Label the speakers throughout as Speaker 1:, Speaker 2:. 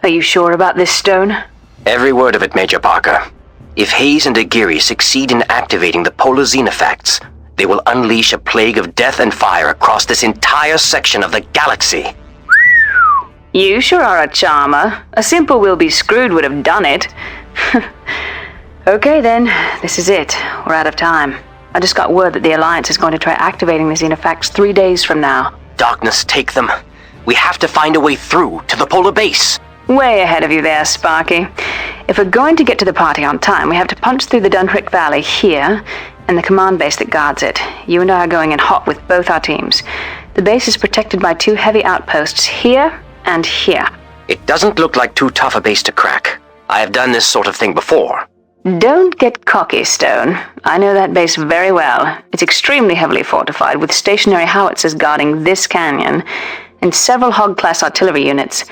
Speaker 1: Are you sure about this, Stone?
Speaker 2: Every word of it, Major Parker. If Hayes and Aguirre succeed in activating the polar xenofacts, they will unleash a plague of death and fire across this entire section of the galaxy.
Speaker 1: You sure are a charmer. A simple "we'll be screwed" would have done it. Okay then, this is it. We're out of time. I just got word that the Alliance is going to try activating the xenofacts 3 days from now.
Speaker 2: Darkness, take them. We have to find a way through to the polar base.
Speaker 1: Way ahead of you there, Sparky. If we're going to get to the party on time, we have to punch through the Dunkirk Valley here, and the command base that guards it. You and I are going in hot with both our teams. The base is protected by 2 heavy outposts here and here.
Speaker 2: It doesn't look like too tough a base to crack. I have done this sort of thing before.
Speaker 1: Don't get cocky, Stone. I know that base very well. It's extremely heavily fortified, with stationary howitzers guarding this canyon, and several Hog-class artillery units.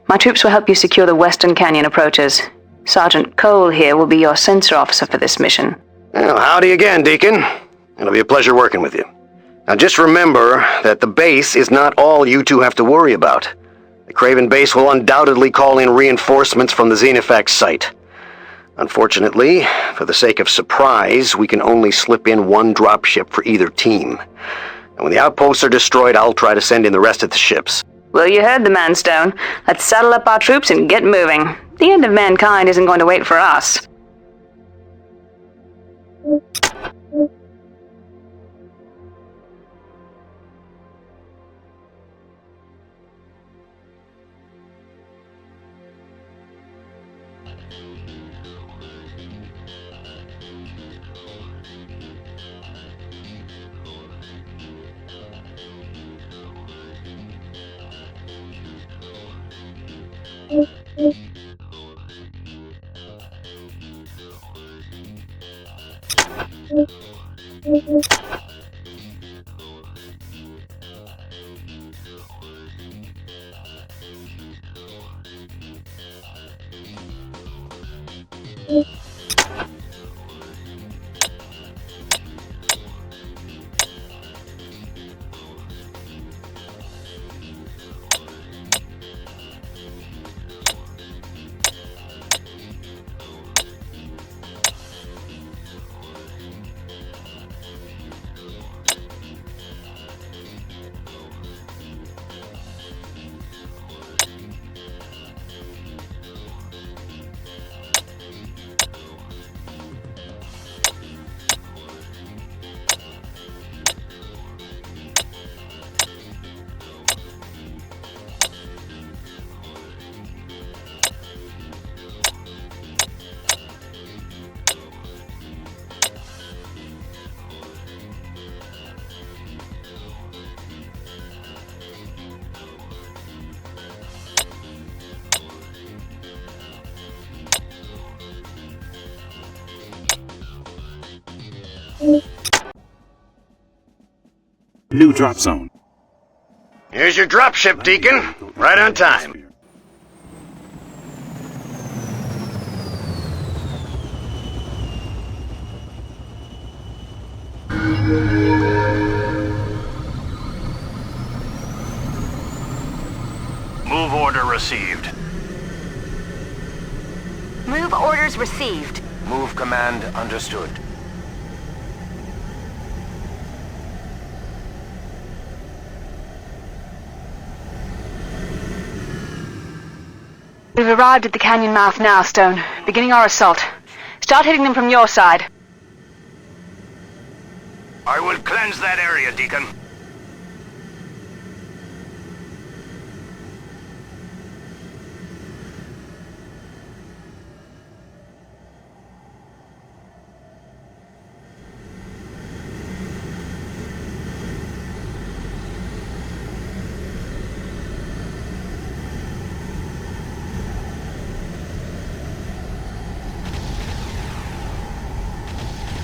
Speaker 1: My troops will help you secure the western canyon approaches. Sergeant Cole here will be your sensor officer for this mission.
Speaker 3: Well, howdy again, Deacon. It'll be a pleasure working with you. Now just remember that the base is not all you two have to worry about. The Craven base will undoubtedly call in reinforcements from the Xenofax site. Unfortunately, for the sake of surprise, we can only slip in 1 dropship for either team. And when the outposts are destroyed, I'll try to send in the rest of the ships.
Speaker 1: Well, you heard the man, Stone. Let's saddle up our troops and get moving. The end of mankind isn't going to wait for us.
Speaker 4: New drop zone.
Speaker 3: Here's your dropship, Deacon. Right on time.
Speaker 5: Move order received.
Speaker 6: Move orders received.
Speaker 5: Move command understood.
Speaker 1: We've arrived at the canyon mouth now, Stone. Beginning our assault. Start hitting them from your side.
Speaker 5: I will cleanse that area, Deacon.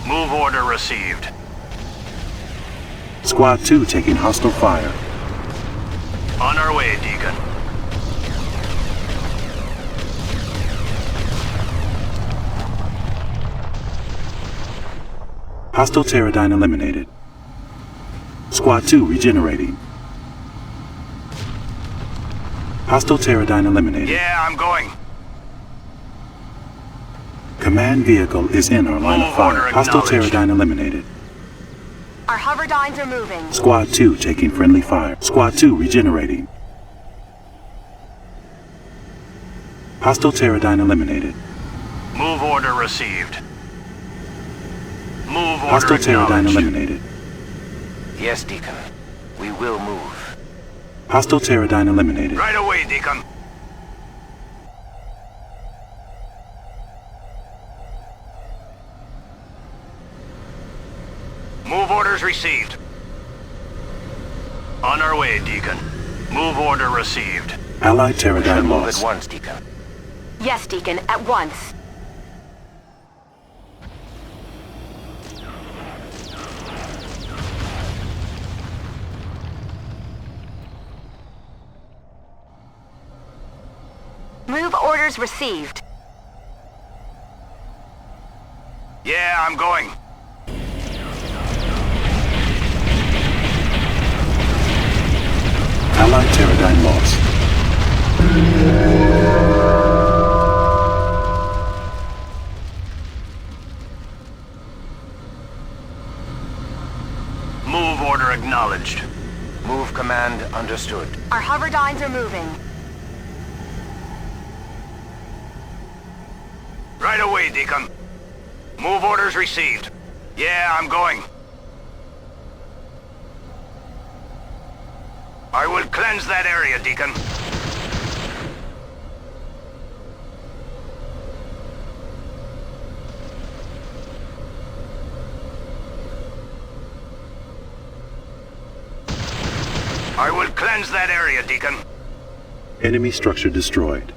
Speaker 5: Move order received.
Speaker 4: Squad 2 taking hostile fire.
Speaker 5: On our way, Deacon.
Speaker 4: Hostile Pterodyne eliminated. Squad 2 regenerating. Hostile Pterodyne eliminated.
Speaker 5: Yeah, I'm going.
Speaker 4: Command vehicle is in our line of
Speaker 5: Move
Speaker 4: fire.
Speaker 5: order
Speaker 4: Hostile
Speaker 5: acknowledged.
Speaker 4: Pterodyne eliminated.
Speaker 6: Our hoverdynes are moving.
Speaker 4: Squad 2 taking friendly fire. Squad 2 regenerating. Hostile Pterodyne eliminated.
Speaker 5: Move order received. Move order
Speaker 4: Hostile Pterodyne
Speaker 5: acknowledged.
Speaker 4: eliminated.
Speaker 2: Yes, Deacon. We will move.
Speaker 4: Hostile Pterodyne eliminated.
Speaker 5: Right away, Deacon. Move orders received. On our way, Deacon. Move order received.
Speaker 4: Allied
Speaker 2: Shall
Speaker 4: Pterodyne
Speaker 2: move
Speaker 4: lost.
Speaker 2: at once, Deacon.
Speaker 6: Yes, Deacon, at once. Move orders received.
Speaker 5: Yeah, I'm going.
Speaker 4: Allied Pterodyne lost.
Speaker 5: Move order acknowledged.
Speaker 2: Move command understood.
Speaker 6: Our hoverdynes are moving.
Speaker 5: Right away, Deacon. Move orders received. Yeah, I'm going. I will cleanse that area, Deacon. I will cleanse that area, Deacon.
Speaker 4: Enemy structure destroyed.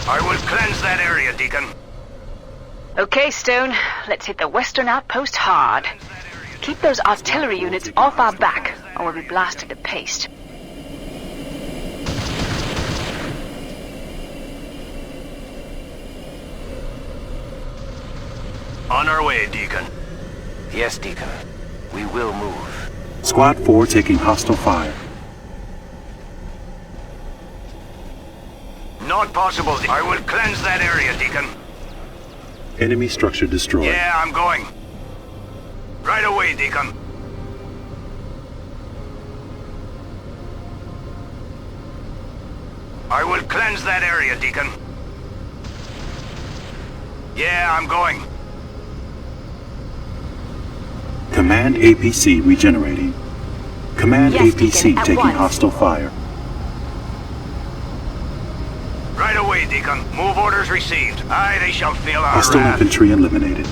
Speaker 5: I will cleanse that area, Deacon.
Speaker 1: Okay, Stone. Let's hit the western outpost hard. Keep those artillery units off our back, or we'll be blasted to paste.
Speaker 5: On our way, Deacon.
Speaker 2: Yes, Deacon. We will move.
Speaker 4: Squad 4 taking hostile fire.
Speaker 5: Not possible. I will cleanse that area, Deacon.
Speaker 4: Enemy structure destroyed.
Speaker 5: Yeah, I'm going. Right away, Deacon. I will cleanse that area, Deacon. Yeah, I'm going.
Speaker 4: Command APC regenerating. Command
Speaker 6: Yes,
Speaker 4: APC
Speaker 6: Deacon, at
Speaker 4: taking
Speaker 6: once.
Speaker 4: hostile fire.
Speaker 5: Right away, Deacon. Move orders received. Aye, they shall feel our
Speaker 4: Hostile
Speaker 5: wrath.
Speaker 4: infantry eliminated.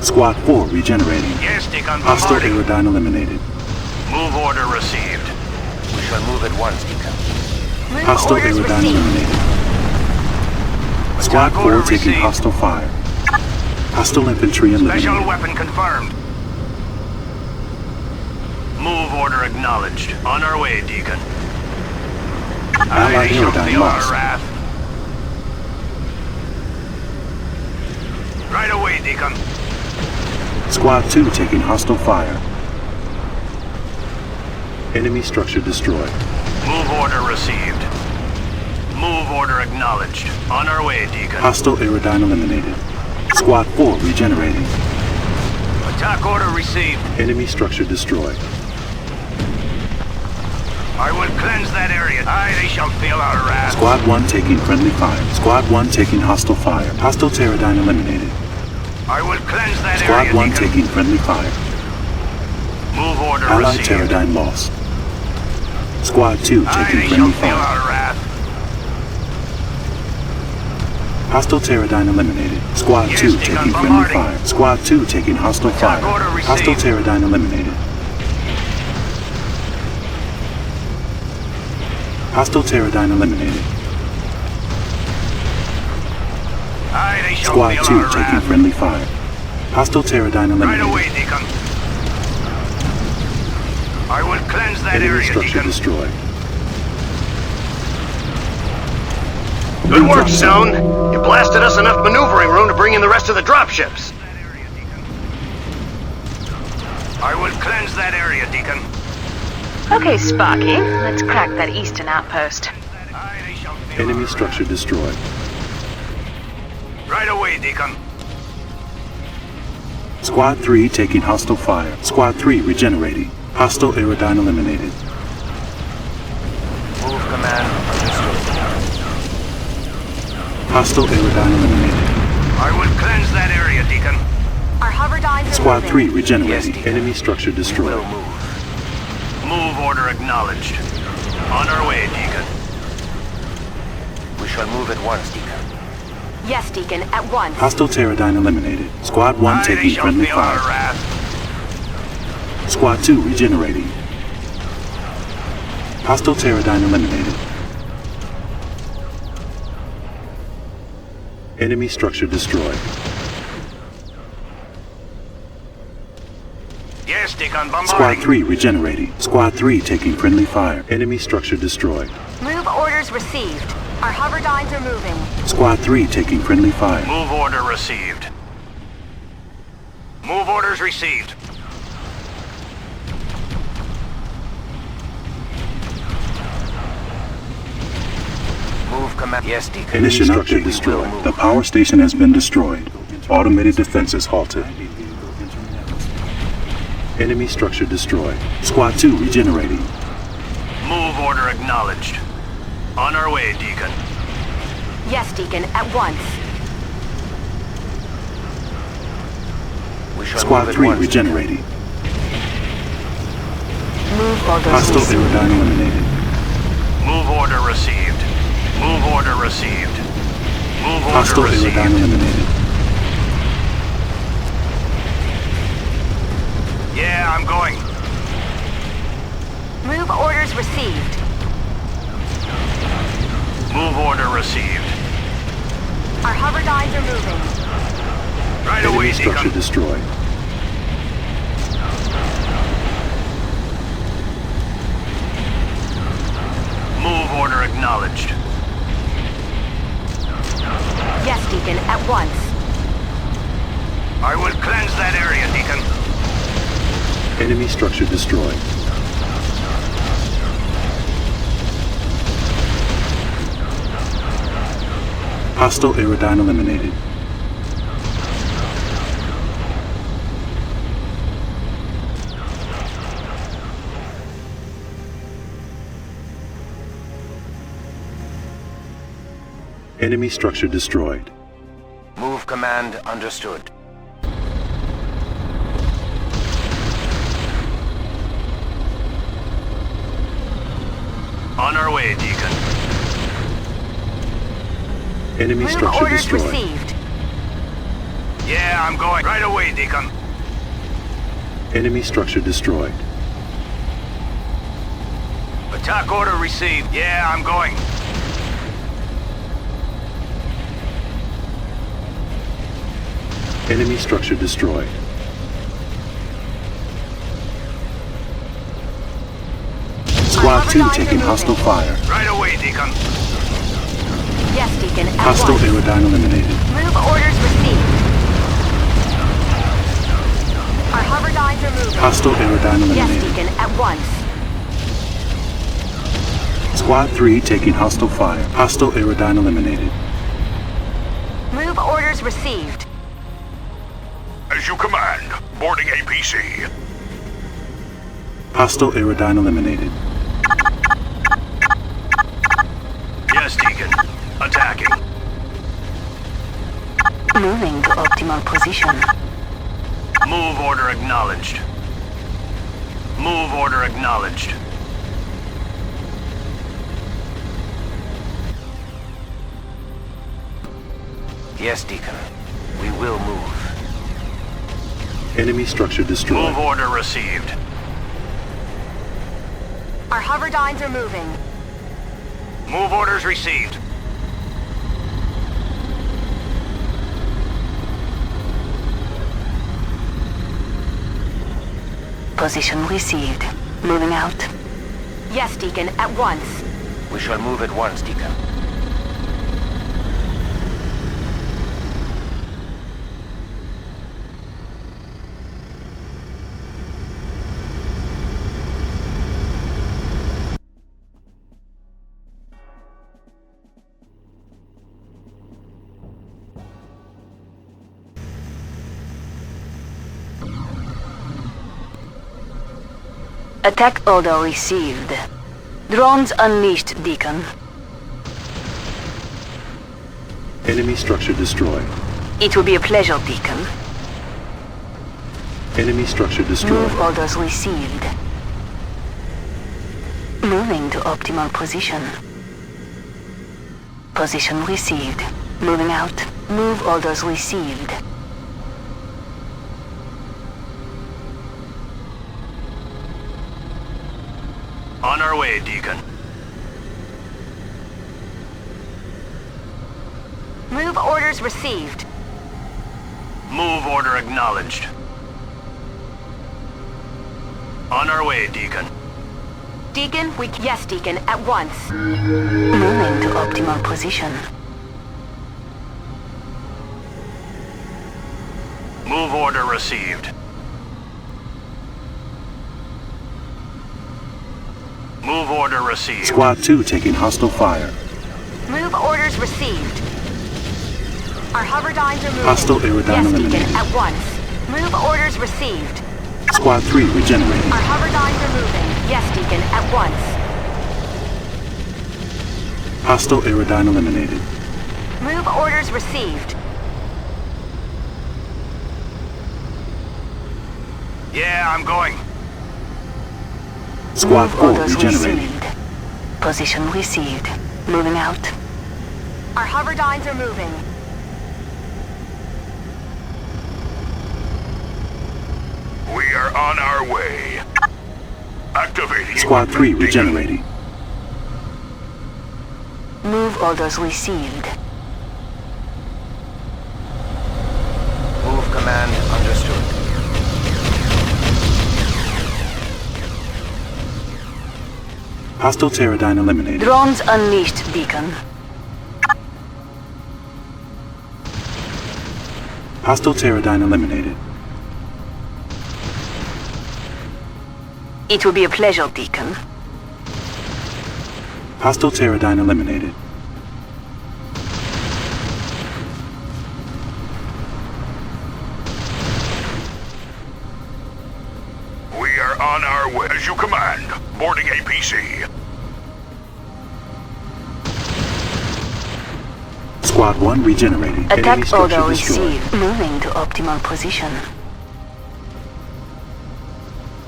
Speaker 4: Squad 4 regenerating.
Speaker 5: Yes, Deacon.
Speaker 4: Hostile
Speaker 5: Bombarding.
Speaker 4: aerodyne eliminated.
Speaker 5: Move order received.
Speaker 2: We shall move at once, Deacon.
Speaker 6: Move
Speaker 4: Hostile
Speaker 6: orders
Speaker 4: aerodyne
Speaker 6: received.
Speaker 4: eliminated. Squad
Speaker 5: Attack
Speaker 4: 4
Speaker 5: order
Speaker 4: taking
Speaker 5: received.
Speaker 4: hostile fire. Hostile infantry eliminated.
Speaker 5: Special weapon confirmed. Move order acknowledged. On our way, Deacon. Aye,
Speaker 4: Allied
Speaker 5: they shall
Speaker 4: aerodyne
Speaker 5: feel our
Speaker 4: lost.
Speaker 5: wrath. Right away, Deacon.
Speaker 4: Squad 2 taking hostile fire. Enemy structure destroyed.
Speaker 5: Move order received. Move order acknowledged. On our way, Deacon.
Speaker 4: Hostile aerodyne eliminated. Squad 4 regenerating.
Speaker 5: Attack order received.
Speaker 4: Enemy structure destroyed.
Speaker 5: I will cleanse that area. Aye, they shall feel our wrath.
Speaker 4: Squad 1 taking friendly fire. Squad 1 taking hostile fire. Hostile pterodyne eliminated.
Speaker 5: I will cleanse that
Speaker 4: Squad
Speaker 5: area,
Speaker 4: 1
Speaker 5: Deacon.
Speaker 4: taking friendly fire.
Speaker 5: Move order
Speaker 4: Allied
Speaker 5: received.
Speaker 4: pterodyne lost. Squad 2
Speaker 5: Aye,
Speaker 4: taking
Speaker 5: they shall
Speaker 4: friendly
Speaker 5: feel
Speaker 4: fire.
Speaker 5: our wrath.
Speaker 4: Hostile pterodyne eliminated. Squad
Speaker 5: Yes,
Speaker 4: 2
Speaker 5: Deacon,
Speaker 4: taking friendly
Speaker 5: bombarding.
Speaker 4: fire. Squad 2 taking hostile
Speaker 5: Attack
Speaker 4: fire.
Speaker 5: order
Speaker 4: Hostile
Speaker 5: received.
Speaker 4: pterodyne eliminated. Hostile pterodyne eliminated.
Speaker 5: Aye, they shall
Speaker 4: Squad
Speaker 5: feel
Speaker 4: 2
Speaker 5: our
Speaker 4: taking
Speaker 5: wrath.
Speaker 4: friendly fire. Hostile pterodyne
Speaker 5: Right
Speaker 4: eliminated.
Speaker 5: away, Deacon. I will cleanse that
Speaker 4: Enemy
Speaker 5: area,
Speaker 4: structure
Speaker 5: Deacon.
Speaker 4: destroyed.
Speaker 3: Good work, Stone. You blasted us enough maneuvering room to bring in the rest of the dropships.
Speaker 5: I will cleanse that area, Deacon.
Speaker 1: Okay, Sparky, let's crack that eastern outpost.
Speaker 5: Aye, they shall feel
Speaker 4: Enemy
Speaker 5: our
Speaker 4: structure destroyed.
Speaker 5: wrath. Right away, Deacon.
Speaker 4: Squad 3 taking hostile fire. Squad 3 regenerating. Hostile aerodyne eliminated.
Speaker 2: Move command understood.
Speaker 4: Hostile aerodyne eliminated.
Speaker 5: I will cleanse that area, Deacon.
Speaker 6: Our hoverdynes are
Speaker 4: Squad
Speaker 6: moving.
Speaker 4: 3 regenerating.
Speaker 2: Yes, Deacon.
Speaker 4: Enemy structure
Speaker 2: We'll
Speaker 4: destroyed.
Speaker 2: move.
Speaker 5: Move order acknowledged. On our way, Deacon.
Speaker 2: We shall move at once, Deacon.
Speaker 6: Yes, Deacon, at once.
Speaker 4: Hostile pterodyne eliminated. Squad 1
Speaker 5: Aye, they
Speaker 4: taking
Speaker 5: shall
Speaker 4: friendly
Speaker 5: feel our
Speaker 4: fire.
Speaker 5: wrath.
Speaker 4: Squad 2 regenerating. Hostile pterodyne eliminated. Enemy structure destroyed.
Speaker 5: Yes, Deacon,
Speaker 4: Squad
Speaker 5: bombarding.
Speaker 4: 3 regenerating. Squad 3 taking friendly fire. Enemy structure destroyed.
Speaker 6: Move orders received. Our hoverdynes are moving.
Speaker 4: Squad 3 taking friendly fire.
Speaker 5: Move order received. Move orders received.
Speaker 2: Move command. Yes, Deacon.
Speaker 4: Enemy structure
Speaker 2: We will
Speaker 4: destroyed.
Speaker 2: move.
Speaker 4: The power station has been destroyed. Automated defenses halted. Enemy structure destroyed. Squad 2 regenerating.
Speaker 5: Move order acknowledged. On our way, Deacon.
Speaker 6: Yes, Deacon, at once.
Speaker 2: We shall
Speaker 4: Squad
Speaker 2: move at
Speaker 4: 3
Speaker 2: once.
Speaker 4: regenerating.
Speaker 6: Move orders
Speaker 4: Hostile
Speaker 6: received.
Speaker 4: aerodyne eliminated.
Speaker 5: Move order received. Move order received. Move order
Speaker 4: Hostile aerodyne
Speaker 5: received.
Speaker 4: eliminated.
Speaker 5: Yeah, I'm going.
Speaker 6: Move orders received.
Speaker 5: Move order received.
Speaker 6: Our hoverdynes are moving.
Speaker 5: Right
Speaker 4: Enemy
Speaker 5: away,
Speaker 4: structure
Speaker 5: Deacon.
Speaker 4: destroyed.
Speaker 5: Move order acknowledged.
Speaker 6: Yes, Deacon, at once.
Speaker 5: I will cleanse that area, Deacon.
Speaker 4: Enemy structure destroyed. Hostile aerodyne eliminated. Enemy structure destroyed.
Speaker 2: Move command understood.
Speaker 5: On our way, Deacon.
Speaker 4: Enemy
Speaker 6: Move
Speaker 4: structure
Speaker 6: orders
Speaker 4: destroyed.
Speaker 6: received.
Speaker 5: Yeah, I'm going. Right away, Deacon.
Speaker 4: Enemy structure destroyed.
Speaker 5: Attack order received. Yeah, I'm going.
Speaker 4: Enemy structure destroyed. Squad 2 taking hostile fire.
Speaker 5: Right away, Deacon.
Speaker 6: Yes, Deacon, at
Speaker 4: Hostile
Speaker 6: once.
Speaker 4: aerodyne eliminated.
Speaker 6: Move orders received. Our hoverdynes are moving.
Speaker 4: Hostile aerodyne
Speaker 6: Yes,
Speaker 4: eliminated.
Speaker 6: Deacon, at once.
Speaker 4: Squad 3 taking hostile fire. Hostile aerodyne eliminated.
Speaker 6: Move orders received.
Speaker 5: As you command. Boarding APC.
Speaker 4: Hostile aerodyne eliminated.
Speaker 5: Yes, Deacon. Attacking.
Speaker 6: Moving to optimal position.
Speaker 5: Move order acknowledged. Move order acknowledged.
Speaker 2: Yes, Deacon. We will move.
Speaker 4: Enemy structure destroyed.
Speaker 5: Move order received.
Speaker 6: Our hoverdynes are moving.
Speaker 5: Move orders received.
Speaker 6: Position received. Moving out. Yes, Deacon, at once.
Speaker 2: We shall move at once, Deacon.
Speaker 6: Attack order received. Drones unleashed, Deacon.
Speaker 4: Enemy structure destroyed.
Speaker 6: It will be a pleasure, Deacon.
Speaker 4: Enemy structure destroyed.
Speaker 6: Move orders received. Moving to optimal position. Position received. Moving out. Move orders received.
Speaker 5: On our way, Deacon.
Speaker 6: Move orders received.
Speaker 5: Move order acknowledged. On our way, Deacon.
Speaker 6: Deacon, yes, Deacon, at once. Moving to optimal position.
Speaker 5: Move order received. Move order received.
Speaker 4: Squad 2 taking hostile fire.
Speaker 6: Move orders received. Our hoverdynes are moving.
Speaker 4: Hostile aerodyne
Speaker 6: yes,
Speaker 4: eliminated.
Speaker 6: Deacon, at once. Move orders received.
Speaker 4: Squad 3 regenerating.
Speaker 6: Our hoverdynes are moving. Yes, Deacon, at once.
Speaker 4: Hostile aerodyne eliminated.
Speaker 6: Move orders received.
Speaker 5: Yeah, I'm going.
Speaker 4: Squad
Speaker 6: Move
Speaker 4: 4
Speaker 6: orders
Speaker 4: regenerating.
Speaker 6: received. Position received. Moving out. Our hoverdynes are moving.
Speaker 5: We are on our way. Activating.
Speaker 4: Squad 3 regenerating.
Speaker 6: Move orders received.
Speaker 2: Move command understood.
Speaker 4: Hostile pterodyne eliminated.
Speaker 6: Drones unleashed, Deacon.
Speaker 4: Hostile pterodyne eliminated.
Speaker 6: It will be a pleasure, Deacon.
Speaker 4: Hostile pterodyne eliminated.
Speaker 5: We are on our way. As you command. Boarding APC.
Speaker 4: Squad 1 regenerating. Enemy
Speaker 6: Attack
Speaker 4: structure
Speaker 6: order
Speaker 4: destroyed.
Speaker 6: received. Moving to optimal position.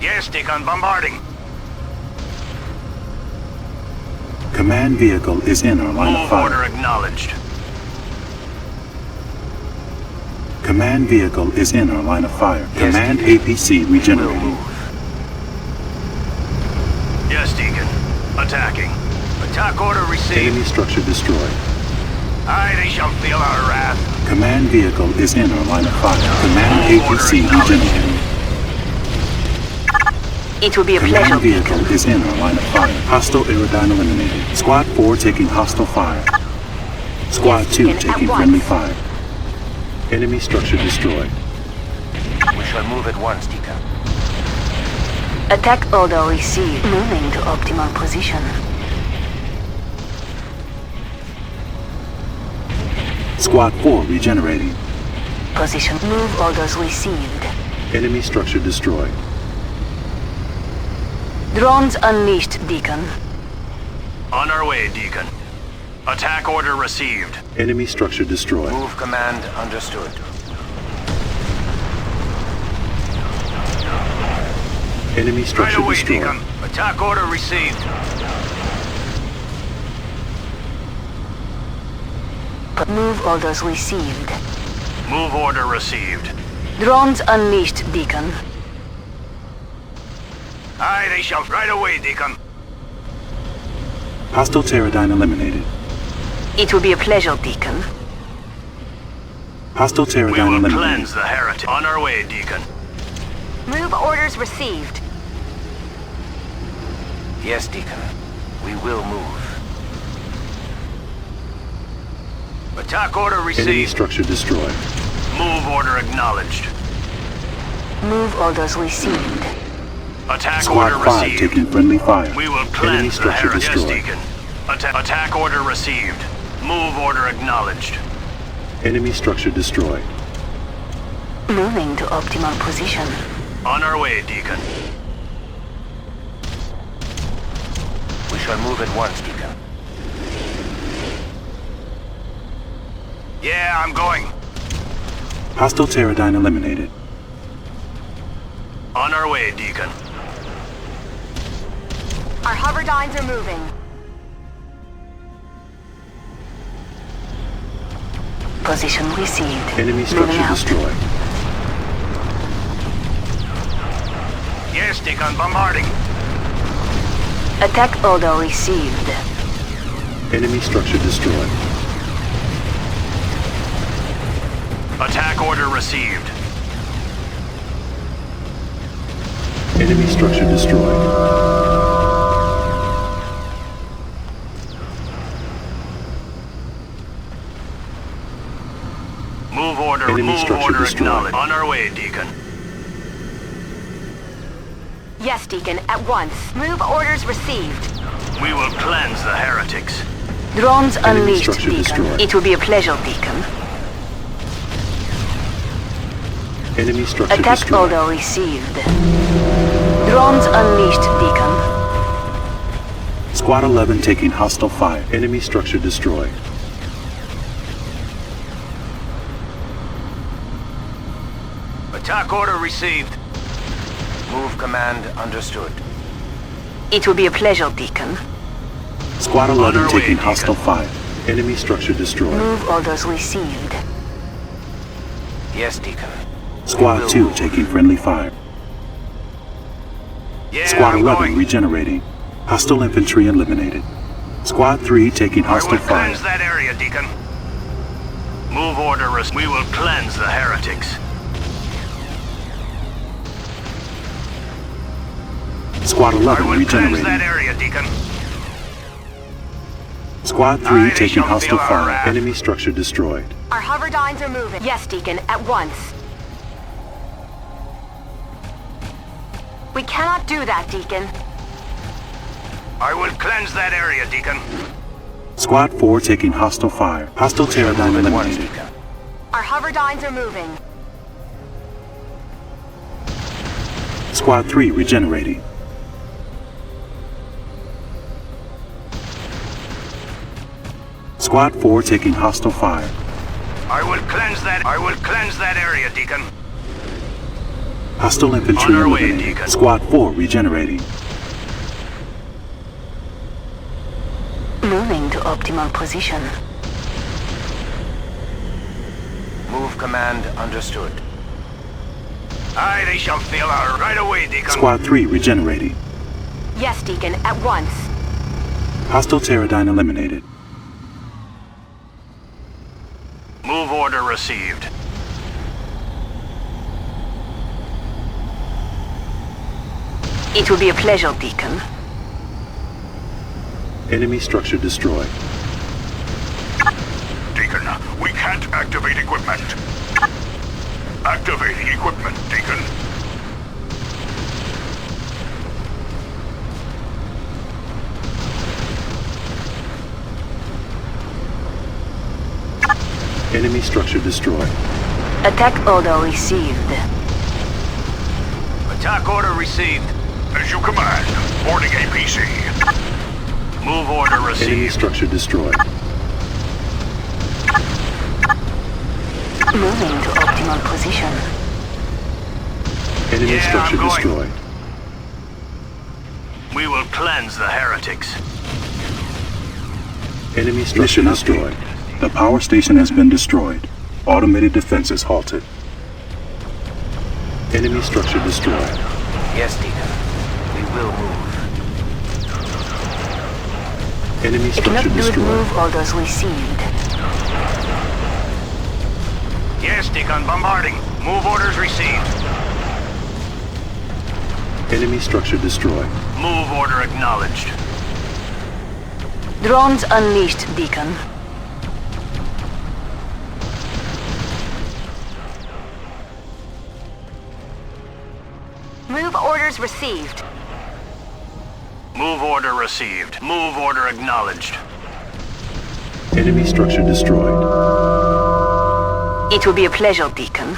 Speaker 5: Yes, Deacon, bombarding.
Speaker 4: Command vehicle is in our line of
Speaker 5: Move order
Speaker 4: fire.
Speaker 5: acknowledged.
Speaker 4: Command vehicle is in our line of fire.
Speaker 2: Yes,
Speaker 4: Command
Speaker 2: Deacon.
Speaker 4: APC regenerating.
Speaker 5: Yes, Deacon. Attacking. Attack order received.
Speaker 4: Enemy structure destroyed.
Speaker 5: Aye, they shall feel our wrath.
Speaker 4: Command vehicle is in our line of fire. Command APC regenerating.
Speaker 6: It will be a pleasure,
Speaker 4: Command vehicle
Speaker 6: Deacon.
Speaker 4: is in our line of fire. Hostile aerodyne eliminated. Squad 4 taking hostile fire. Squad 2
Speaker 6: Deacon, at
Speaker 4: taking
Speaker 6: once.
Speaker 4: friendly fire. Enemy structure destroyed.
Speaker 2: We shall move at once, Deacon.
Speaker 6: Attack order received. Moving to optimal position.
Speaker 4: Squad 4 regenerating.
Speaker 6: Position. Move orders received.
Speaker 4: Enemy structure destroyed.
Speaker 6: Drones unleashed, Deacon.
Speaker 5: On our way, Deacon. Attack order received.
Speaker 4: Enemy structure destroyed.
Speaker 2: Move command understood.
Speaker 4: Enemy
Speaker 5: Right
Speaker 4: structure
Speaker 5: away,
Speaker 4: destroyed.
Speaker 5: Deacon. Attack order received.
Speaker 6: Move orders received.
Speaker 5: Move order received.
Speaker 6: Drones unleashed, Deacon.
Speaker 5: Aye, they shall. Right away, Deacon.
Speaker 4: Hostile pterodyne eliminated.
Speaker 6: It will be a pleasure, Deacon.
Speaker 4: Hostile
Speaker 5: We
Speaker 4: pterodyne
Speaker 5: will
Speaker 4: eliminated.
Speaker 5: cleanse the heretic. On our way, Deacon.
Speaker 6: Move orders received.
Speaker 2: Yes, Deacon. We will move.
Speaker 5: Attack order
Speaker 4: Enemy
Speaker 5: received.
Speaker 4: structure destroyed.
Speaker 5: Move order acknowledged.
Speaker 6: Move orders received.
Speaker 5: Attack
Speaker 4: Squad
Speaker 5: order
Speaker 4: 5
Speaker 5: received.
Speaker 4: taking friendly fire.
Speaker 5: We will
Speaker 4: Enemy
Speaker 5: cleanse the
Speaker 4: structure
Speaker 5: heretic. Yes,
Speaker 4: destroyed.
Speaker 5: Deacon. Attack order received. Move order acknowledged.
Speaker 4: Enemy structure destroyed.
Speaker 6: Moving to optimal position.
Speaker 5: On our way, Deacon.
Speaker 2: shall move at once, Deacon.
Speaker 5: Yeah, I'm going.
Speaker 4: Hostile Pterodyne eliminated.
Speaker 5: On our way, Deacon.
Speaker 6: Our hoverdynes are moving. Position received.
Speaker 4: Enemy
Speaker 6: Moving
Speaker 4: structure
Speaker 6: out.
Speaker 4: destroyed.
Speaker 5: Yes, Deacon, bombarding.
Speaker 6: Attack order received.
Speaker 4: Enemy structure destroyed.
Speaker 5: Attack order received.
Speaker 4: Enemy structure destroyed.
Speaker 5: Move order,
Speaker 4: Enemy
Speaker 5: move
Speaker 4: structure
Speaker 5: order
Speaker 4: destroyed.
Speaker 5: acknowledged. On our way, Deacon.
Speaker 6: Yes, Deacon, at once. Move orders received.
Speaker 5: We will cleanse the heretics.
Speaker 6: Drones
Speaker 4: Enemy
Speaker 6: unleashed,
Speaker 4: structure
Speaker 6: Deacon.
Speaker 4: destroyed.
Speaker 6: It will be a pleasure, Deacon.
Speaker 4: Enemy structure
Speaker 6: Attack
Speaker 4: destroyed.
Speaker 6: order received. Drones unleashed, Deacon.
Speaker 4: Squad 11 taking hostile fire. Enemy structure destroyed.
Speaker 5: Attack order received.
Speaker 2: Move command understood.
Speaker 6: It will be a pleasure, Deacon.
Speaker 4: Squad
Speaker 5: On
Speaker 4: 11
Speaker 5: our way,
Speaker 4: taking
Speaker 5: Deacon.
Speaker 4: hostile fire. Enemy structure destroyed.
Speaker 6: Move orders received.
Speaker 2: Yes, Deacon.
Speaker 4: Squad 2 taking friendly fire.
Speaker 5: Yeah,
Speaker 4: Squad
Speaker 5: I'm
Speaker 4: 11
Speaker 5: going.
Speaker 4: regenerating. Hostile infantry eliminated. Squad 3 taking
Speaker 5: I
Speaker 4: hostile
Speaker 5: will
Speaker 4: fire.
Speaker 5: cleanse that area, Deacon. Move order. We will cleanse the heretics.
Speaker 4: Squad
Speaker 5: I
Speaker 4: 11
Speaker 5: will cleanse that
Speaker 4: regenerating.
Speaker 5: area, Deacon.
Speaker 4: Squad 3
Speaker 5: Aye, they
Speaker 4: taking
Speaker 5: shall
Speaker 4: hostile
Speaker 5: feel our
Speaker 4: fire.
Speaker 5: wrath.
Speaker 4: Enemy structure destroyed.
Speaker 6: Our hoverdynes are moving. Yes, Deacon, at once. We cannot do that, Deacon.
Speaker 5: I will cleanse that area, Deacon.
Speaker 4: Squad 4 taking hostile fire. Hostile Pterodyne
Speaker 2: Move at once,
Speaker 4: eliminated.
Speaker 2: Deacon.
Speaker 6: Our hoverdynes are moving.
Speaker 4: Squad 3 regenerating. Squad 4 taking hostile fire.
Speaker 5: I will cleanse that. I will cleanse that area, Deacon.
Speaker 4: Hostile infantry
Speaker 5: On our way,
Speaker 4: eliminated.
Speaker 5: Deacon.
Speaker 4: Squad 4 regenerating.
Speaker 6: Moving to optimal position.
Speaker 2: Move command understood.
Speaker 5: Aye, they shall feel our right away, Deacon.
Speaker 4: Squad 3 regenerating.
Speaker 6: Yes, Deacon, at once.
Speaker 4: Hostile Pterodyne eliminated.
Speaker 5: Move order received.
Speaker 6: It will be a pleasure, Deacon.
Speaker 4: Enemy structure destroyed.
Speaker 5: Deacon, we can't activate equipment. Activating equipment, Deacon.
Speaker 4: Enemy structure destroyed.
Speaker 6: Attack order received.
Speaker 5: Attack order received. As you command. Boarding APC. Move order
Speaker 4: Enemy
Speaker 5: received.
Speaker 4: structure destroyed.
Speaker 6: Moving to optimal position.
Speaker 4: Enemy
Speaker 5: Yeah,
Speaker 4: structure
Speaker 5: I'm going.
Speaker 4: destroyed.
Speaker 5: We will cleanse the heretics.
Speaker 4: Enemy structure destroyed. The power station has been destroyed. Automated defenses halted. Enemy structure destroyed.
Speaker 2: Yes, Deacon. We will move.
Speaker 4: Enemy
Speaker 6: I cannot
Speaker 4: structure
Speaker 6: do it.
Speaker 4: destroyed.
Speaker 6: Move orders received.
Speaker 5: Yes, Deacon, bombarding. Move orders received.
Speaker 4: Enemy structure destroyed.
Speaker 5: Move order acknowledged.
Speaker 6: Drones unleashed, Deacon. Move orders received.
Speaker 5: Move order received. Move order acknowledged.
Speaker 4: Enemy structure destroyed.
Speaker 6: It will be a pleasure, Deacon.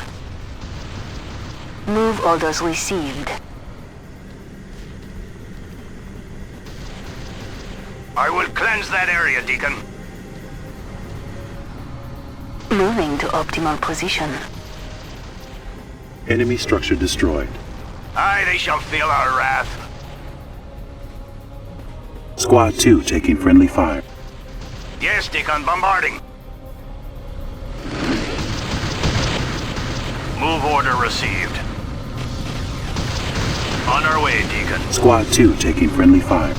Speaker 6: Move orders received.
Speaker 5: cleanse that area, Deacon.
Speaker 6: Moving to optimal position.
Speaker 4: Enemy structure destroyed.
Speaker 5: Aye, they shall feel our wrath.
Speaker 4: Squad 2 taking friendly fire.
Speaker 5: Yes, Deacon, bombarding. Move order received. On our way, Deacon.
Speaker 4: Squad 2 taking friendly fire.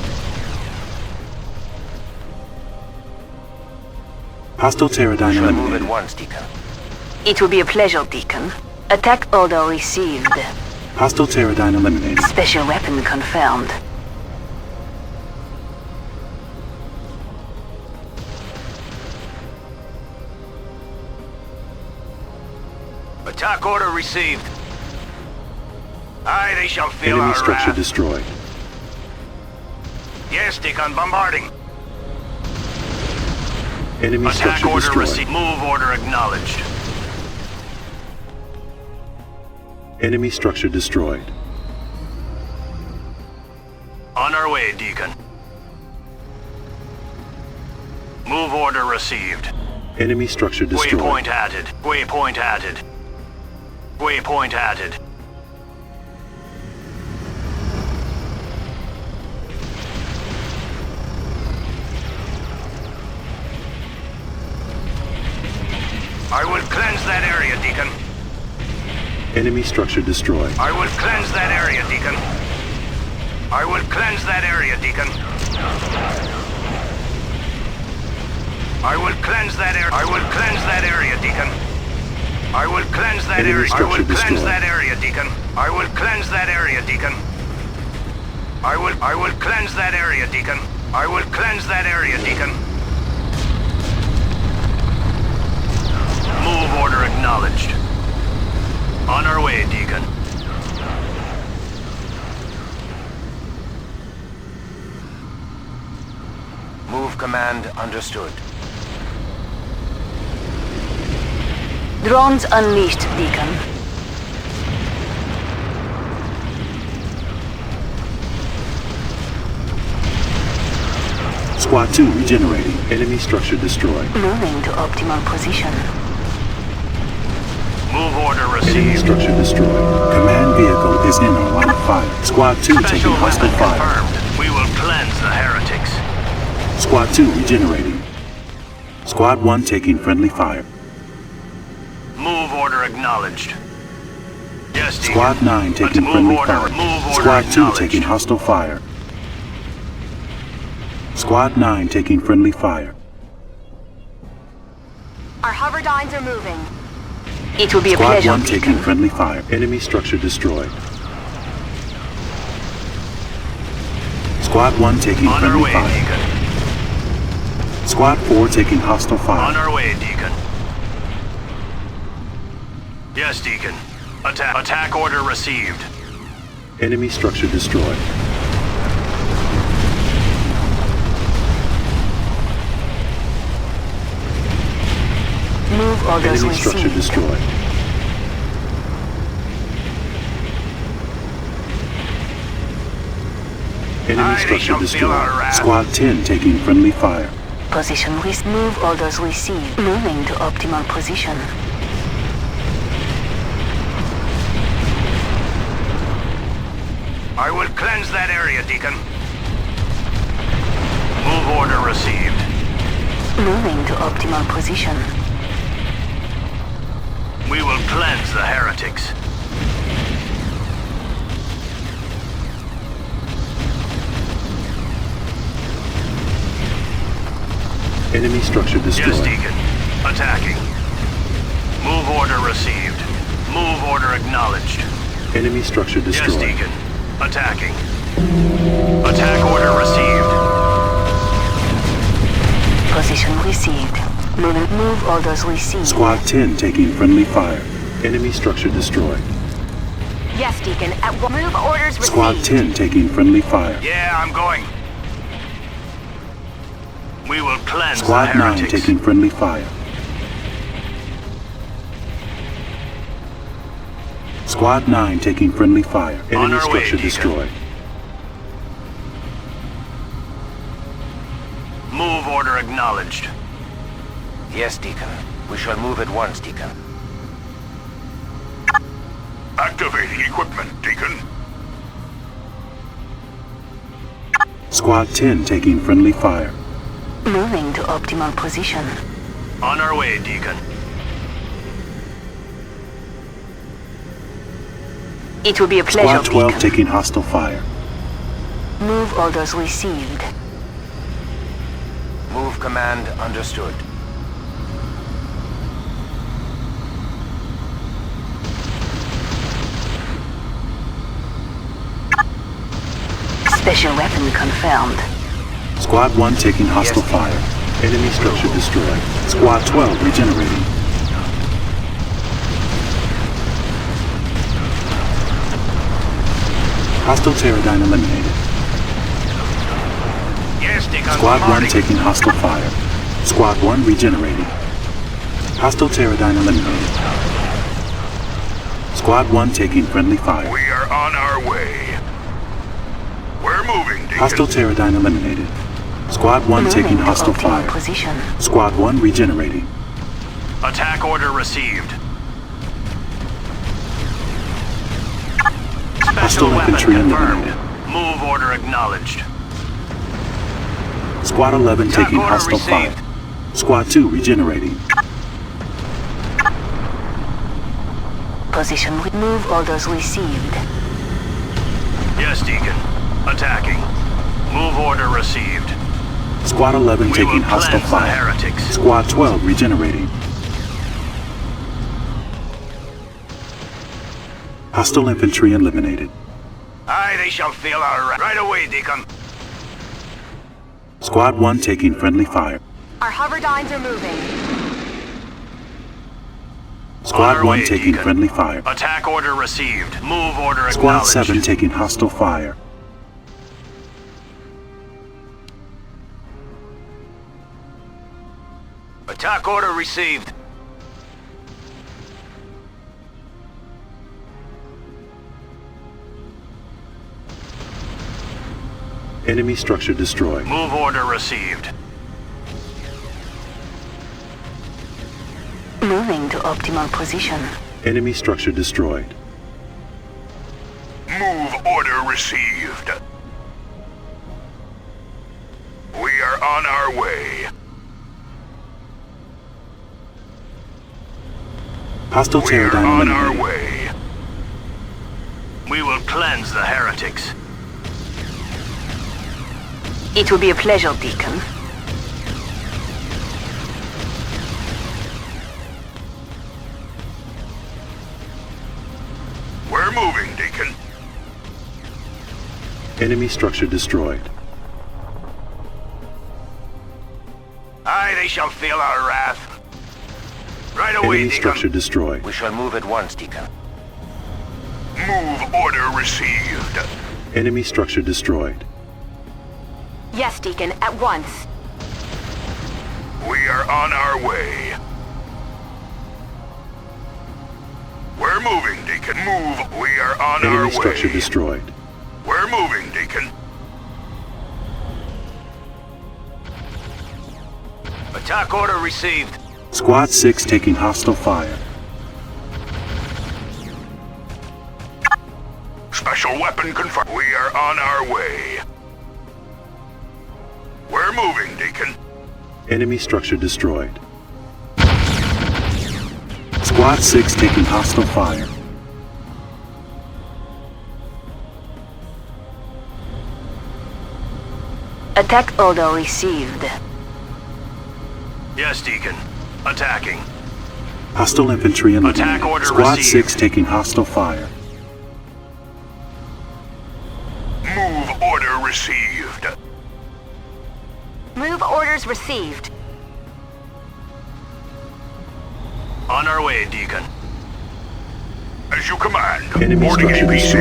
Speaker 4: Hostile Pterodine
Speaker 2: Move
Speaker 4: eliminated.
Speaker 2: at once, Deacon.
Speaker 6: It will be a pleasure, Deacon. Attack order received.
Speaker 4: Hostile Pterodine eliminated.
Speaker 6: Special weapon confirmed.
Speaker 5: Attack order received. Aye, they shall feel
Speaker 4: Enemy
Speaker 5: our
Speaker 4: structure
Speaker 5: wrath.
Speaker 4: destroyed.
Speaker 5: Yes, Deacon, bombarding.
Speaker 4: Enemy
Speaker 5: Attack
Speaker 4: structure
Speaker 5: order
Speaker 4: destroyed.
Speaker 5: received. Move order acknowledged.
Speaker 4: Enemy structure destroyed.
Speaker 5: On our way, Deacon. Move order received.
Speaker 4: Enemy structure destroyed.
Speaker 5: Waypoint added. Waypoint added. Waypoint added. I will cleanse that area, Deacon.
Speaker 4: Enemy structure destroyed.
Speaker 5: I will cleanse that area, Deacon. I will cleanse that area, Deacon. I will cleanse that area. I will cleanse that area, Deacon. I will cleanse that
Speaker 4: Enemy
Speaker 5: area. I will
Speaker 4: structure
Speaker 5: cleanse
Speaker 4: destroyed.
Speaker 5: that area, Deacon. I will cleanse that area, Deacon. I will cleanse that area, Deacon. I will cleanse that area, Deacon. Move order acknowledged. On our way, Deacon.
Speaker 2: Move command understood.
Speaker 6: Drones unleashed, Deacon.
Speaker 4: Squad 2 regenerating. Enemy structure destroyed.
Speaker 6: Moving to optimal position.
Speaker 5: Move order
Speaker 4: Enemy
Speaker 5: received.
Speaker 4: structure destroyed. Command vehicle is in our line of fire. Squad 2 taking
Speaker 5: Special
Speaker 4: hostile
Speaker 5: weapon
Speaker 4: fire.
Speaker 5: confirmed. We will cleanse the heretics.
Speaker 4: Squad 2 regenerating. Squad 1 taking friendly fire.
Speaker 5: Move order acknowledged. Yes, Deacon.
Speaker 4: Squad 9 taking
Speaker 5: Move
Speaker 4: friendly
Speaker 5: order.
Speaker 4: fire.
Speaker 5: Move order
Speaker 4: Squad 2
Speaker 5: acknowledged.
Speaker 4: taking hostile fire. Squad 9 taking friendly fire.
Speaker 6: Our hoverdynes are moving. It will be a
Speaker 4: Squad
Speaker 6: pleasure,
Speaker 4: 1 taking
Speaker 6: Deacon.
Speaker 4: friendly fire. Enemy structure destroyed. Squad 1 taking
Speaker 5: On our
Speaker 4: friendly
Speaker 5: way,
Speaker 4: fire.
Speaker 5: Deacon.
Speaker 4: Squad 4 taking hostile
Speaker 5: On
Speaker 4: fire.
Speaker 5: our way, Deacon. Yes, Deacon. Attack order received.
Speaker 4: Enemy structure destroyed.
Speaker 6: Move orders
Speaker 4: Enemy structure
Speaker 6: received.
Speaker 4: destroyed. Enemy
Speaker 5: Aye, they
Speaker 4: structure
Speaker 5: shall feel our
Speaker 4: destroyed.
Speaker 5: wrath.
Speaker 4: Squad 10 taking friendly fire.
Speaker 6: Position move orders received. Moving to optimal position.
Speaker 5: I will cleanse that area, Deacon. Move order received.
Speaker 6: Moving to optimal position.
Speaker 5: We will cleanse the heretics.
Speaker 4: Enemy structure destroyed.
Speaker 5: Yes, Deacon. Attacking. Move order received. Move order acknowledged.
Speaker 4: Enemy structure
Speaker 5: Yes,
Speaker 4: destroyed.
Speaker 5: Deacon. Attacking. Attack order received.
Speaker 6: Position received. Move orders received.
Speaker 4: Squad 10 taking friendly fire. Enemy structure destroyed.
Speaker 6: Yes, Deacon. Move orders received.
Speaker 4: Squad 10 taking friendly fire.
Speaker 5: Yeah, I'm going. We will cleanse
Speaker 4: Squad
Speaker 5: the
Speaker 4: 9
Speaker 5: heretics.
Speaker 4: taking friendly fire. Squad 9 taking friendly fire.
Speaker 5: On
Speaker 4: Enemy
Speaker 5: our way,
Speaker 4: structure
Speaker 5: Deacon.
Speaker 4: destroyed.
Speaker 5: Move order acknowledged.
Speaker 2: Yes, Deacon. We shall move at once, Deacon.
Speaker 5: Activating equipment, Deacon.
Speaker 4: Squad 10 taking friendly fire.
Speaker 6: Moving to optimal position.
Speaker 5: On our way, Deacon.
Speaker 1: It will be a pleasure,
Speaker 4: Squad 12
Speaker 1: Deacon.
Speaker 4: taking hostile fire.
Speaker 6: Move orders received.
Speaker 2: Move command understood.
Speaker 6: Special weapon confirmed.
Speaker 4: Squad 1 taking hostile
Speaker 2: Yes,
Speaker 4: fire. Enemy structure destroyed. Squad 12 regenerating. Hostile Pterodyne eliminated.
Speaker 5: Yes, Deacon.
Speaker 4: Squad 1
Speaker 5: Reporting.
Speaker 4: taking hostile fire. Squad 1 regenerating. Hostile Pterodyne eliminated. Squad 1 taking friendly fire.
Speaker 5: We are on our way. We're moving, Deacon.
Speaker 4: Hostile Pterodyne eliminated. Squad 1 taking
Speaker 6: Moving to
Speaker 4: hostile
Speaker 6: optimal
Speaker 4: fire.
Speaker 6: position.
Speaker 4: Squad 1 regenerating.
Speaker 5: Attack order received.
Speaker 4: Hostile
Speaker 5: Special weapon
Speaker 4: infantry
Speaker 5: confirmed.
Speaker 4: eliminated.
Speaker 5: Move order acknowledged.
Speaker 4: Squad 11
Speaker 5: Attack
Speaker 4: taking
Speaker 5: order
Speaker 4: hostile
Speaker 5: received.
Speaker 4: fire. Squad 2 regenerating.
Speaker 6: Position with move orders received.
Speaker 5: Yes, Deacon. Attacking. Move order received.
Speaker 4: Squad 11
Speaker 5: We
Speaker 4: taking
Speaker 5: will
Speaker 4: hostile
Speaker 5: cleanse the
Speaker 4: fire.
Speaker 5: heretics.
Speaker 4: Squad 12 regenerating. Hostile infantry eliminated.
Speaker 5: Aye, they shall feel our wrath. Right away, Deacon.
Speaker 4: Squad 1 taking friendly fire.
Speaker 6: Our hoverdynes are moving.
Speaker 5: On
Speaker 4: Squad
Speaker 5: our
Speaker 4: 1
Speaker 5: way,
Speaker 4: taking
Speaker 5: Deacon.
Speaker 4: friendly fire.
Speaker 5: Attack order received. Move order
Speaker 4: Squad
Speaker 5: acknowledged.
Speaker 4: 7 taking hostile fire.
Speaker 5: Attack order received.
Speaker 4: Enemy structure destroyed.
Speaker 5: Move order received.
Speaker 6: Moving to optimal position.
Speaker 4: Enemy structure destroyed.
Speaker 5: Move order received. We are on our way.
Speaker 4: Hostile
Speaker 5: We are
Speaker 4: Pterodyne
Speaker 5: on our
Speaker 4: eliminated.
Speaker 5: way. We will cleanse the heretics.
Speaker 1: It will be a pleasure, Deacon.
Speaker 5: We're moving, Deacon.
Speaker 4: Enemy structure destroyed.
Speaker 5: Aye, they shall feel our wrath. Right away,
Speaker 4: Enemy
Speaker 5: Deacon.
Speaker 4: structure destroyed.
Speaker 2: We shall move at once, Deacon.
Speaker 5: Move order received.
Speaker 4: Enemy structure destroyed.
Speaker 6: Yes, Deacon, at once.
Speaker 5: We are on our way. We're moving, Deacon. Move. We are on our
Speaker 4: Enemy
Speaker 5: way.
Speaker 4: structure destroyed.
Speaker 5: We're moving, Deacon. Attack order received.
Speaker 4: Squad 6 taking hostile fire.
Speaker 5: Special weapon confirmed. We are on our way. We're moving, Deacon.
Speaker 4: Enemy structure destroyed. Squad 6 taking hostile fire.
Speaker 6: Attack order received.
Speaker 5: Yes, Deacon. Attacking.
Speaker 4: Hostile infantry eliminated.
Speaker 5: Attack order
Speaker 4: Squad
Speaker 5: received.
Speaker 4: 6 taking hostile fire.
Speaker 5: Move order received.
Speaker 6: Move orders received.
Speaker 5: On our way, Deacon. As you command.
Speaker 4: Enemy
Speaker 5: Boarding
Speaker 4: structure
Speaker 5: APC.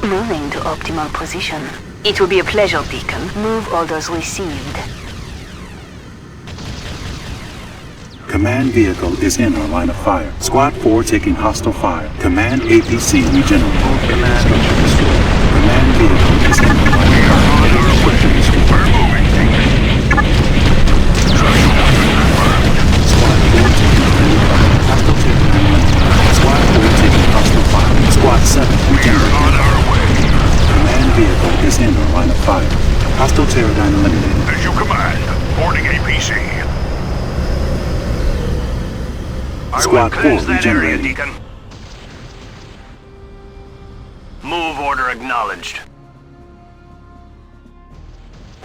Speaker 6: Moving to optimal position.
Speaker 1: It will be a pleasure, Deacon.
Speaker 6: Move orders received.
Speaker 4: Command vehicle is in our line of fire. Squad 4 taking hostile fire. Command APC regenerated. Enemy structure destroyed. Command vehicle is in our line of fire. Enemy structure destroyed.
Speaker 5: We're moving.
Speaker 4: is in our line of fire. Hostile Pterodine eliminated.
Speaker 5: As you command. Boarding APC. I will
Speaker 4: Squad 4
Speaker 5: cleanse that area,
Speaker 4: regenerating.
Speaker 5: Deacon. Move order acknowledged.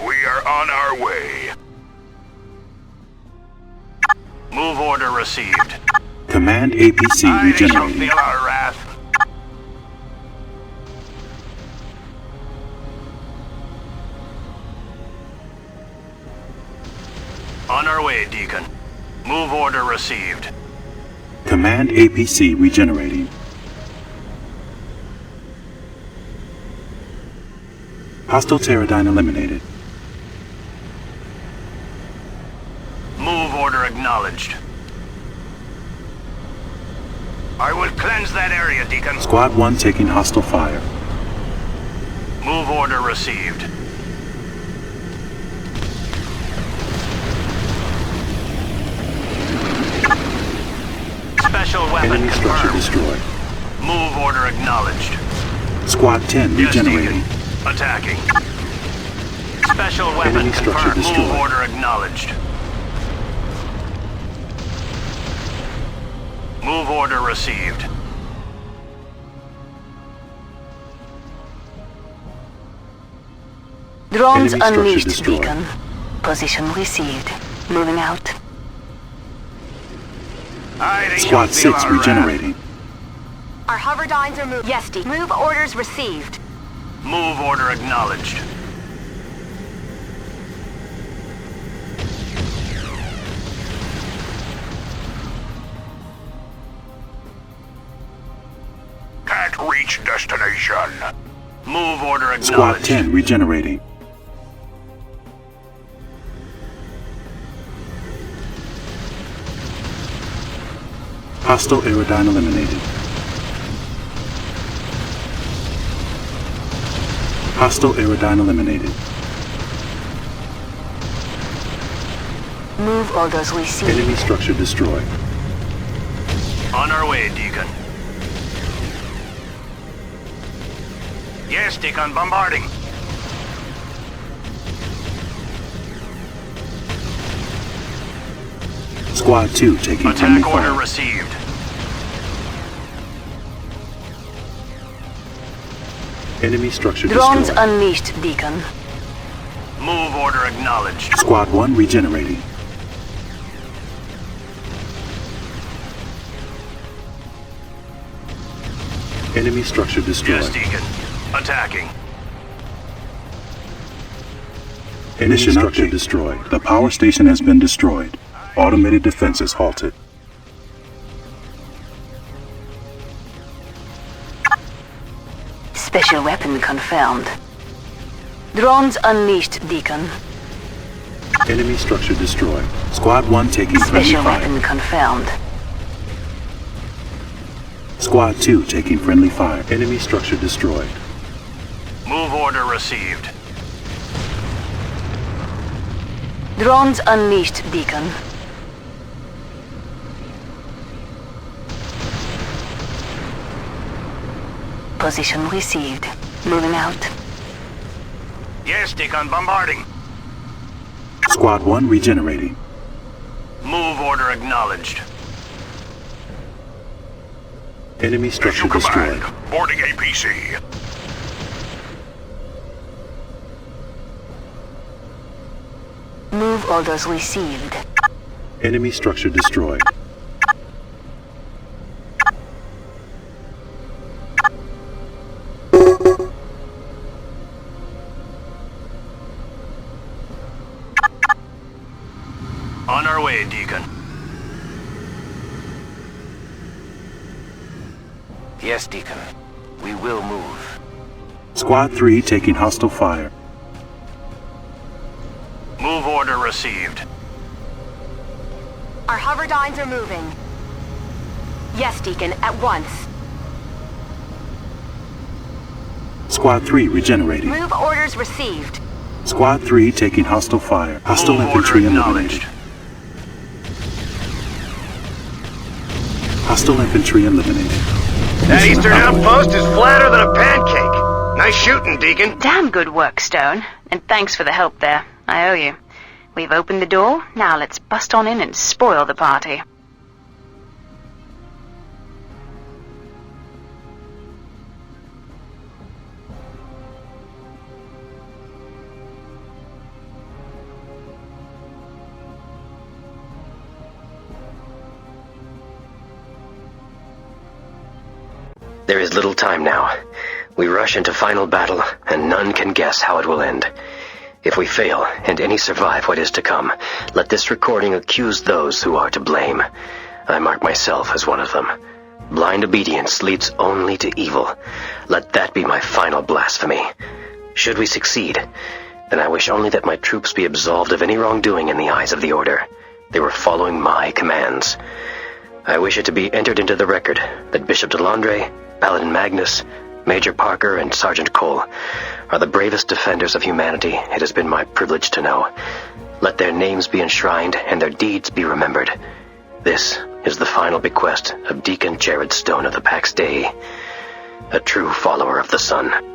Speaker 5: We are on our way. Move order received.
Speaker 4: Command APC
Speaker 5: They shall
Speaker 4: regenerating.
Speaker 5: feel our wrath. On our way, Deacon. Move order received.
Speaker 4: Command APC regenerating. Hostile Pterodine eliminated.
Speaker 5: Move order acknowledged. I will cleanse that area, Deacon.
Speaker 4: Squad 1 taking hostile fire.
Speaker 5: Move order received. Special weapon
Speaker 4: Enemy structure
Speaker 5: confirmed.
Speaker 4: destroyed.
Speaker 5: Move order acknowledged.
Speaker 4: Squad 10
Speaker 5: Yes,
Speaker 4: regenerating.
Speaker 5: Deacon. Attacking. Special weapon
Speaker 4: Enemy structure
Speaker 5: confirmed. Move
Speaker 4: destroyed.
Speaker 5: order acknowledged. Move order received.
Speaker 1: Drones
Speaker 4: Enemy structure
Speaker 1: unleashed,
Speaker 4: destroyed.
Speaker 1: Deacon. Position received. Moving out.
Speaker 5: Aye, they
Speaker 4: Squad
Speaker 5: shall feel
Speaker 4: 6
Speaker 5: our wrath.
Speaker 4: regenerating.
Speaker 6: Our hoverdynes are moving. Yes, Deacon. Move orders received.
Speaker 5: Move order acknowledged. Can't reach destination. Move order
Speaker 4: Squad
Speaker 5: acknowledged.
Speaker 4: 10 regenerating. Hostile Aerodyne eliminated. Hostile Aerodyne eliminated.
Speaker 1: Move orders received.
Speaker 4: Enemy structure destroyed.
Speaker 5: On our way, Deacon. Yes, Deacon, bombarding.
Speaker 4: Squad 2 taking friendly
Speaker 5: Attack order
Speaker 4: fire.
Speaker 5: received.
Speaker 4: Enemy structure
Speaker 1: Drones
Speaker 4: destroyed.
Speaker 1: unleashed, Deacon.
Speaker 5: Move order acknowledged.
Speaker 4: Squad 1 regenerating. Enemy structure destroyed.
Speaker 5: Yes, Deacon. Attacking.
Speaker 4: Enemy structure destroyed. The power station has been destroyed. Automated defenses halted.
Speaker 1: Special weapon confirmed. Drones unleashed, Deacon.
Speaker 4: Enemy structure destroyed. Squad 1 taking friendly
Speaker 1: Special
Speaker 4: fire.
Speaker 1: weapon confirmed.
Speaker 4: Squad 2 taking friendly fire. Enemy structure destroyed.
Speaker 5: Move order received.
Speaker 1: Drones unleashed, Deacon. Position received. Moving out.
Speaker 5: Yes, Deacon, bombarding.
Speaker 4: Squad 1 regenerating.
Speaker 5: Move order acknowledged.
Speaker 4: Enemy
Speaker 5: As
Speaker 4: structure
Speaker 5: you
Speaker 4: destroyed.
Speaker 5: command. Boarding APC.
Speaker 1: Move orders received.
Speaker 4: Enemy structure destroyed.
Speaker 5: On our way, Deacon.
Speaker 2: Yes, Deacon. We will move.
Speaker 4: Squad 3 taking hostile fire.
Speaker 5: Move order received.
Speaker 6: Our hoverdynes are moving. Yes, Deacon, at once.
Speaker 4: Squad 3 regenerating.
Speaker 6: Move orders received.
Speaker 4: Squad 3 taking hostile fire. Hostile
Speaker 5: Move
Speaker 4: infantry
Speaker 5: order
Speaker 4: eliminated.
Speaker 5: acknowledged.
Speaker 4: Hostile infantry eliminated.
Speaker 3: That eastern outpost is flatter than a pancake. Nice Nice shooting, Deacon.
Speaker 1: Damn good work, Stone. And thanks for the help there. I owe you. We've opened the door. Now let's bust on in and spoil the party.
Speaker 2: There is little time now. We rush into final battle, and none can guess how it will end. If we fail, and any survive what is to come, let this recording accuse those who are to blame. I mark myself as one of them. Blind obedience leads only to evil. Let that be my final blasphemy. Should we succeed, then I wish only that my troops be absolved of any wrongdoing in the eyes of the Order. They were following my commands. I wish it to be entered into the record that Bishop Delandre, Paladin Magnus, Major Parker, and Sergeant Cole are the bravest defenders of humanity it has been my privilege to know. Let their names be enshrined and their deeds be remembered. This is the final bequest of Deacon Jared Stone of the Pax Dei, a true follower of the Sun.